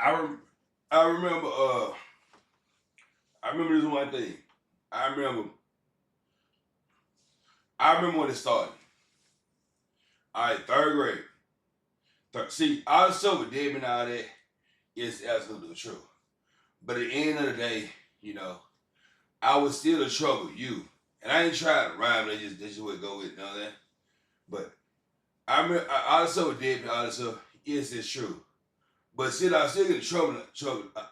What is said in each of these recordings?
I I remember I remember this one thing. I remember I remember when it started. All right, third grade. See, all the stuff with Debbie and all that is absolutely true. But at the end of the day, you know, I was still in trouble with you. And I ain't trying to rhyme, they just would go with it and all that. But I remember all the stuff with Debbie, all the stuff, yes, it's true. But still, I still get in trouble.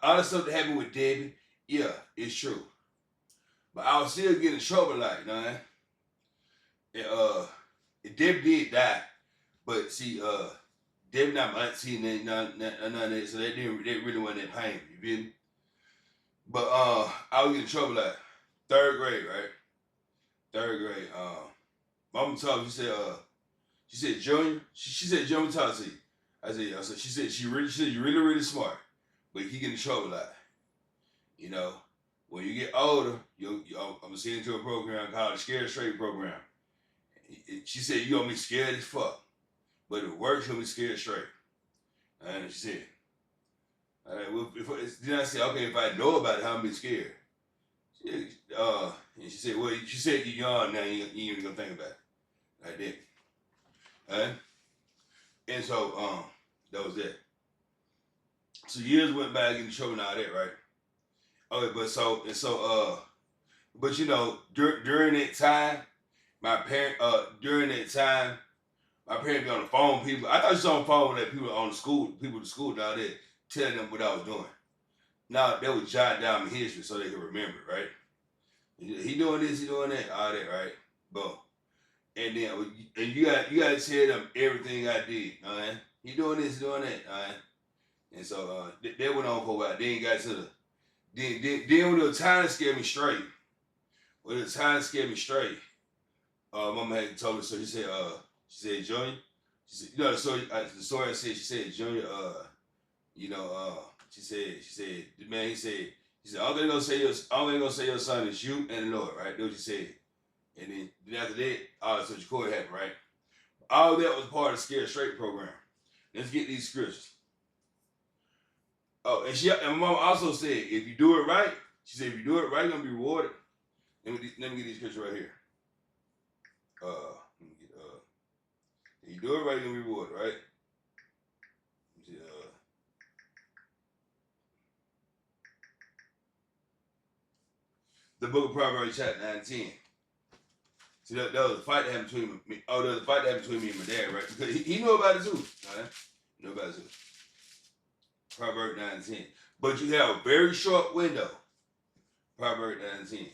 All the stuff that happened with Debbie, yeah, it's true. But I was still getting in trouble, like, you know what I mean? And, Debbie did die. But see, Debbie not my auntie and none of that, so that really wasn't that painful, you feel me? But I was getting in trouble like third grade, right? Third grade. Mama told me, she said junior. She said junior talk to you. I said she said you're really really smart, but you get in trouble a lot. You know, when you get older, I'm gonna send you to a program called the Scared Straight program. She said you gonna be scared as fuck, but it works. You'll be scared straight. And she said, all right, well, then I said, okay, if I know about it, how I'm be scared. And she said, well, she said you're young now, you ain't even gonna think about it. Like that. Alright? And so, that was that. So years went by getting in trouble and all that, right? Okay, but you know, during that time, my parents be on the phone with people. I thought you was on the phone with people on the school, people at the school and all that, telling them what I was doing. Now, they would jot down my history so they could remember, right? He doing this, he doing that, all that, right? Boom. And then you got to tell them everything I did, all right? He doing this, he doing that, all right? And so that went on for a while. Then got to the then when it was time to scare me straight, Mama had told me, so she said, Junior, she said, you know, the story I said, she said, Junior, you know, she said, man, he said, all they gonna say your son is you and the Lord, right? That's what she said. And then after that, all such court happened, right? All that was part of the Scared Straight program. Let's get these scriptures. Oh, and my mom also said, if you do it right, she said, if you do it right, you're gonna be rewarded. Let me get these scriptures right here. If you do it right, you're gonna be rewarded, right? The book of Proverbs, chapter 9 and 10. See, that was a fight that happened between me. Oh, there was a fight that happened between me and my dad, right? Because he knew about it too. Right? He knew about it too. Proverbs 9 and 10. But you have a very short window. Proverbs 9 and 10.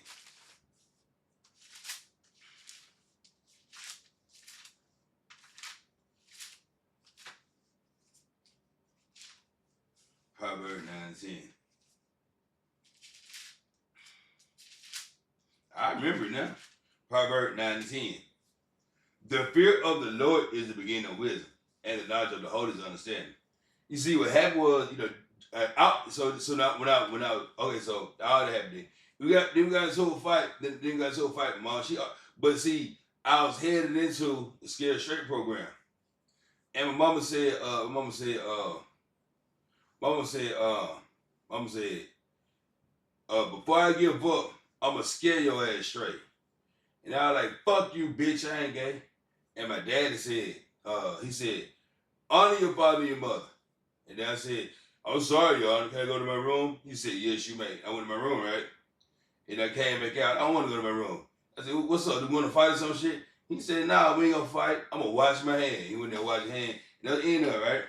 Proverbs 9 and 10. I remember it now. Proverbs 9 and 10. The fear of the Lord is the beginning of wisdom, and the knowledge of the Holy is understanding. You see, what happened was, you know, so now when I okay, so all that happened. We got into a fight. Then we got into a fight. Mom, but see, I was headed into the Scared Straight program, and my mama said, before I give up, I'ma scare your ass straight. And I was like, fuck you, bitch, I ain't gay. And my daddy said, he said, honor your father and your mother. And then I said, I'm sorry, y'all. Can I go to my room? He said, yes, you may. I went to my room, right? And I came back out. I don't want to go to my room. I said, what's up? Do you want to fight or some shit? He said, nah, we ain't gonna fight. I'm gonna wash my hand. He went there to wash his hand. And that's the end of it, right?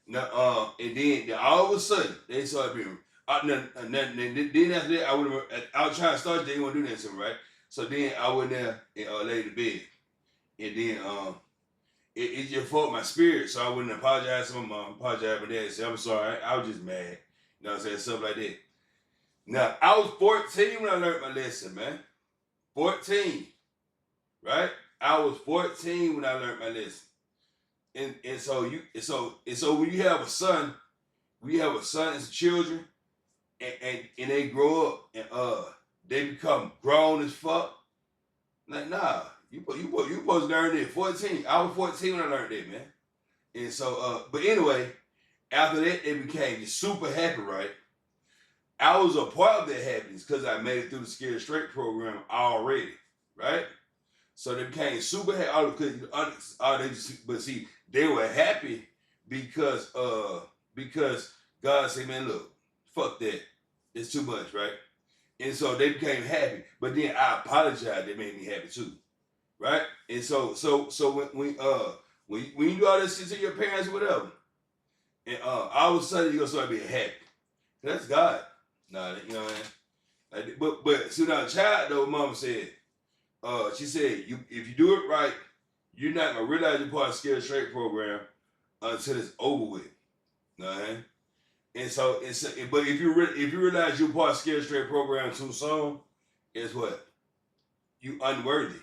Now, and then all of a sudden, they started being, then after that, I was trying to start, they didn't want to do that to me, right? So then I went there and laid in bed. And then it just fought my spirit. So I wouldn't apologize to my mom, apologize to my dad, say, I'm sorry, I was just mad. You know what I'm saying? Stuff like that. Now, I was 14 when I learned my lesson, man. 14. Right? I was 14 when I learned my lesson. And so when you have a son, and some children, and they grow up and they become grown as fuck. Like, nah, you supposed to learn that 14. I was 14 when I learned that, man. And so, but anyway, After that, they became super happy, right? I was a part of that happiness because I made it through the Scared Straight program already, right? So they became super happy. But see, they were happy because because God said, man, look, fuck that. It's too much, right? And so they became happy. But then I apologized. They made me happy too, right? And so when you do all this shit to your parents or whatever, and all of a sudden you're gonna start being happy. That's God. Nah, you know what I mean? Like, but see now, child though, mama said, she said, if you do it right, you're not gonna realize you're part of the Scared Straight program until it's over with. You know what I mean? And so but if you realize you're part of the Scared Straight program too soon, guess what? You unworthy.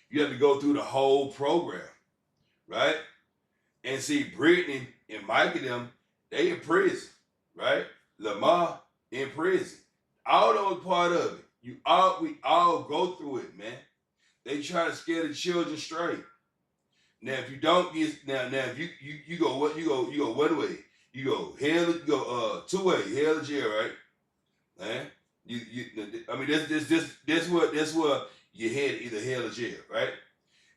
You have to go through the whole program, right? And see, Brittany and Mike and them, they in prison, right? Lamar in prison. All those part of it. We all go through it, man. They try to scare the children straight. Now, if you don't get now if you go what you go one way, you go two way, hell or jail, right? Man, I mean this what you head either hell or jail, right?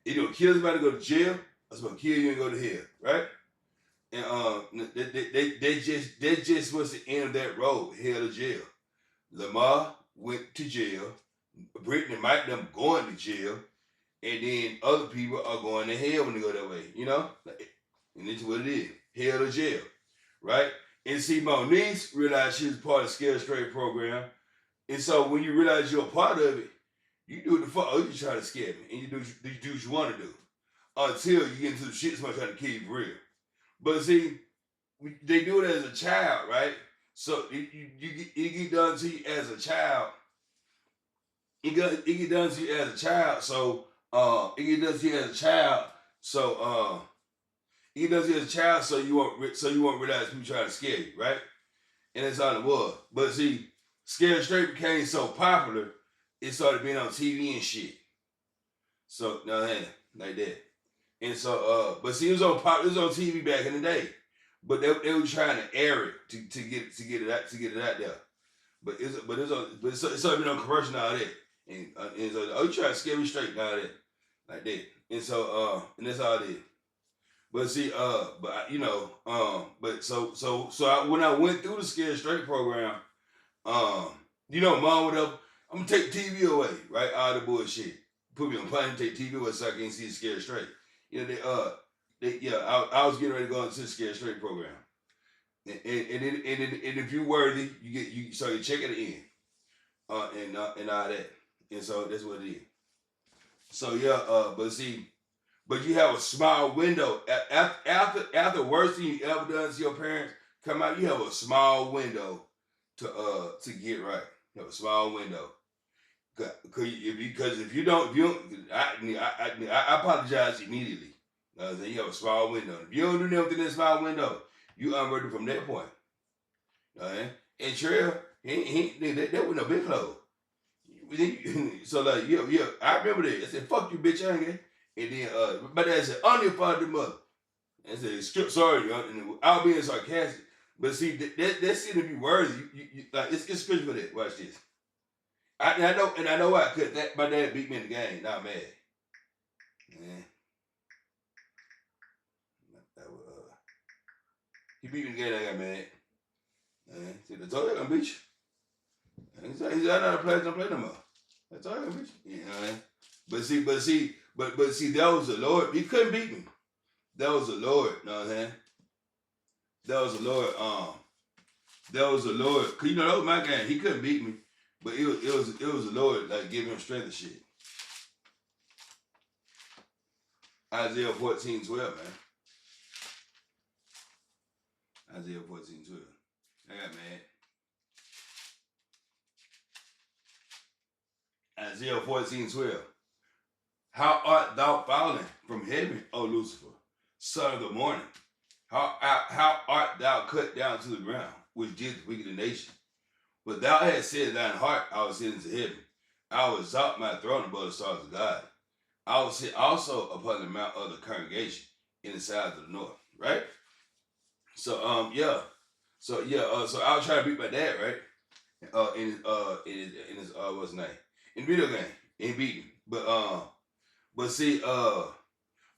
Either gonna kill somebody to go to jail, or it's gonna kill you and go to hell, right? And that just was the end of that road, hell or jail. Lamar went to jail. Brittany and Mike them going to jail. And then other people are going to hell when they go that way, you know? And that's what it is. Hell or jail. Right? And see, Moniece realized she was part of the Scared Straight program. And so when you realize you're a part of it, you do what the fuck, oh, you try to scare me. And you do what you want to do. Until you get into the shit, somebody trying to kill you for real. But see, they do it as a child, right? So it get done to you as a child. It get done to you as a child, so it does you as a child, so it does you as a child, so you won't realize people trying to scare you, right? And that's all it was. But see, Scared Straight became so popular, it started being on TV and shit. So no, like that. And so, but see, it was on TV back in the day, but they were trying to air it to get it out there. But it started being on commercial and all that. And so, oh, you trying to scare me straight now that, like that. And so, and that's all it is. But see, when I went through the Scared Straight program, mom would have, I'm gonna take TV away, right? All the bullshit. Put me on plane, take TV away so I can see the Scared Straight. You know, I was getting ready to go into the Scared Straight program. And if you're worthy, you check at the end. And all that. And so that's what it is. So yeah, but you have a small window after the worst thing you ever done to your parents come out. You have a small window to get right. You have a small window. Because if you don't, I apologize immediately. You have a small window. If you don't do nothing in that small window, you unworthy from that point. And Trail, that was no big clothes. So like I remember that. I said, "Fuck you, bitch, I ain't get." And then my dad said, "On your father, mother." I said, "Sorry, and I'll being sarcastic." But see, that seemed to be worthy. You like it's scripture for that. Watch this. I know why. Cause my dad beat me in the game. Not mad. Man. He beat me in the game. I got mad. See, I told you I'm gonna beat you. He said, "I'm not a player. Don't play no more." That's all I can beat you. You know what I mean? But see, that was the Lord. He couldn't beat me. That was the Lord. You know what I'm saying? That was the Lord. That was the Lord. Cause that was my game. He couldn't beat me, but it was the Lord like giving him strength and shit. Isaiah 14:12, man. Isaiah 14:12. I got mad. Isaiah 14:12. How art thou fallen from heaven, O Lucifer, son of the morning? How art thou cut down to the ground, which did wicked the nation? But thou hast said in thine heart, I will ascend into heaven. I will exalt my throne above the stars of God. I will sit also upon the mount of the congregation in the sides of the north. Right? Yeah. So I was trying to beat my dad, right? In his what's his name? In video game. And he beat me. But see,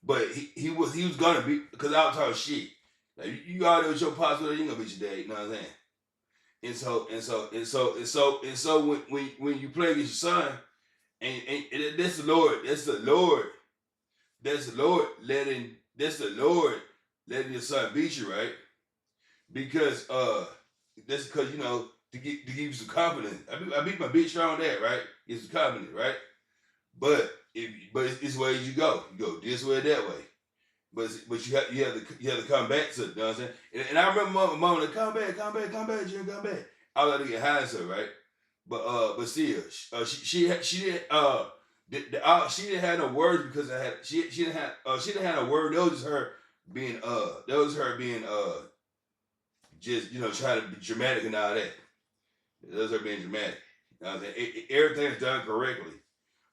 but he was gonna beat because I was talking shit. Like you out there with your pops, you ain't gonna beat your dad, you know what I'm saying? And so when you play against your son, and that's the Lord, letting your son beat you, right? Because that's because to give you some confidence. I beat my bitch on that, right? Get some confidence, right? But it's ways you go. You go this way, that way. But you have to come back to it, you know what I'm saying? And I remember my mom like, come back, Jim, come back. I was like to get high to her, right? But still, she didn't she didn't have no words because she didn't have no word. That was her being just trying to be dramatic and all that. That was her being dramatic. You know what I'm saying? Everything is done correctly.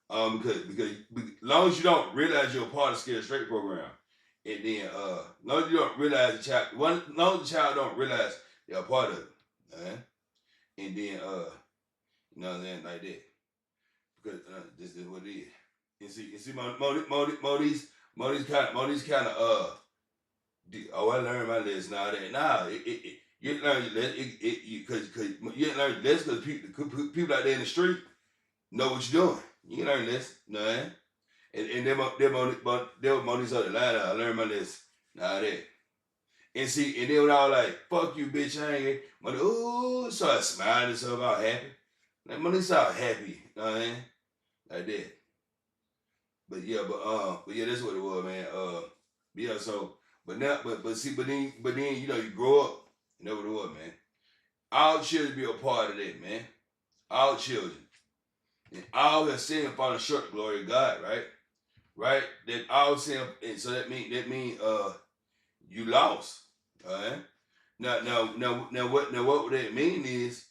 Because as long as you don't realize you're a part of the Scared Straight program, and then as long as you don't realize as long as the child don't realize they're a part of it, and then you know what I'm saying, like that. Because this is what it is. And see, Modi's kind of oh, I learned my lesson now that you learn your lesson because you didn't learn your lesson because people out there in the street know what you're doing. You learn this, no. And them Moni's other line. I learned my lesson. Nah, that. And then when I was like, fuck you, bitch, I ain't Money, ooh, started smiling and stuff, all happy. Like, Money started happy, you know what I mean? Like that. But yeah, that's what it was, man. Yeah, so, but then, you grow up, you know what it was, man. All children be a part of that, man. All children. And all have sinned and fallen short of the glory of God, right? Right? That all sin, and so that mean you lost. Alright? What would that mean is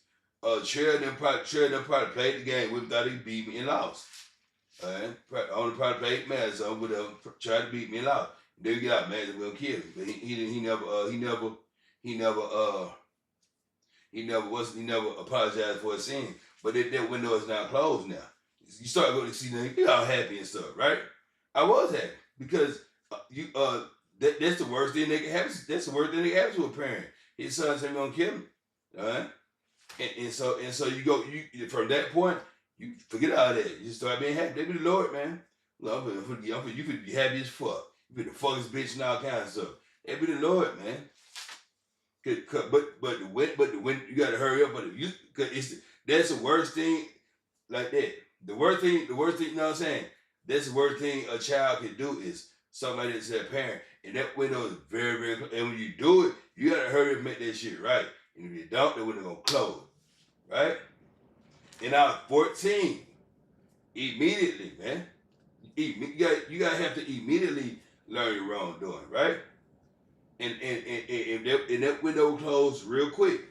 children probably played the game with thought he beat me and lost. Alright? Only probably played mad, so whatever, tried to beat me and lost. Then we get out mad and we'll kill him. But he never apologized for his sin. But that window is now closed now. You start going to see them, you all happy and stuff, right? I was happy because that's the worst thing that can happen. That's the worst thing that can happen to a parent. His son said gonna kill him, all right? And so you go from that point you forget all that. You start being happy. They be the Lord, man. Love you could be happy as fuck. You be the fuckest bitch and all kinds of stuff. They be the Lord, man. But when you gotta hurry up. That's the worst thing like that. The worst thing, you know what I'm saying? That's the worst thing a child can do is somebody that's their parent. And that window is very, very close. And when you do it, you gotta hurry up and make that shit right. And if you don't, the window gonna close. Right? And I was 14. Immediately, man. You gotta have to immediately learn your wrongdoing, right? And that window closed real quick.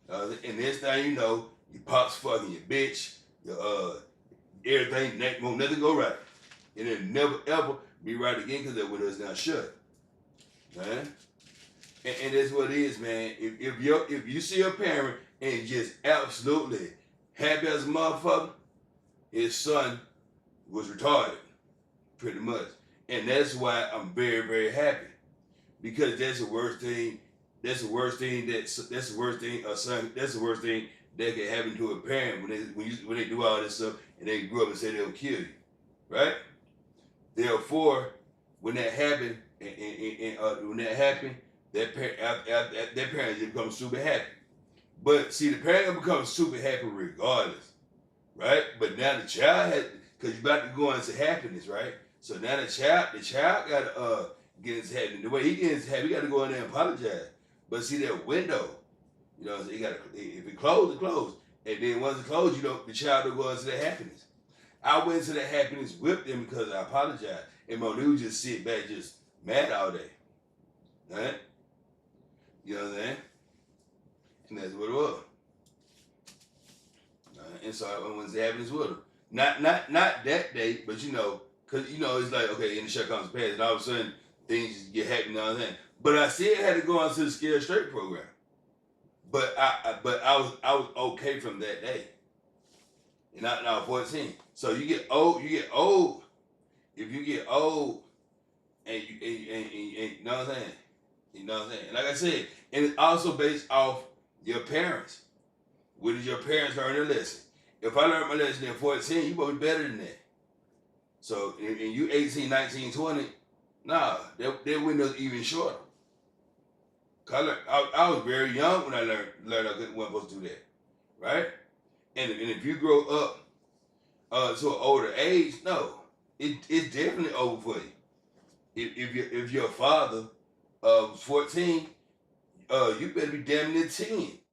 And next thing you know, your pops fucking your bitch, your everything won't nothing go right. And it'll never ever be right again because that window is now shut. Man. And that's what it is, man. If you see a parent and just absolutely happy as a motherfucker, his son was retarded, pretty much. And that's why I'm very, very happy. Because that's the worst thing. That's the worst thing a son. That's the worst thing that can happen to a parent when they do all this stuff and they grew up and say they'll kill you, right? Therefore, when that happened, that parent just becomes super happy. But see, the parent becomes super happy regardless, right? But now the child because you're about to go into happiness, right? So now the child gotta get his happiness. The way he gets his happiness, he gotta go in there and apologize. But see that window, so he gotta, if it closed, it closed. And then once it closed, the child will go into the happiness. I went into the happiness with them because I apologized. And Monique would just sit back just mad all day. Right? You know what I'm saying? And that's what it was. And so I went to happiness with him. Not that day, but because it's like, okay, in the shut comes past, and all of a sudden things just get happy, you know what I'm saying? But I still had to go into the Scared Straight program. But I was okay from that day. And I was 14. So you get old. If you get old, and you know what I'm saying. You know what I'm saying. And like I said, and it's also based off your parents. What did your parents learn their lesson? If I learned my lesson at 14, you probably better than that. So, and you 18, 19, 20, nah, that window's even shorter. I was very young when I learned I wasn't supposed to do that, right? And if you grow up to an older age, no, it's definitely over for you. If your father was 14, you better be damn near 10.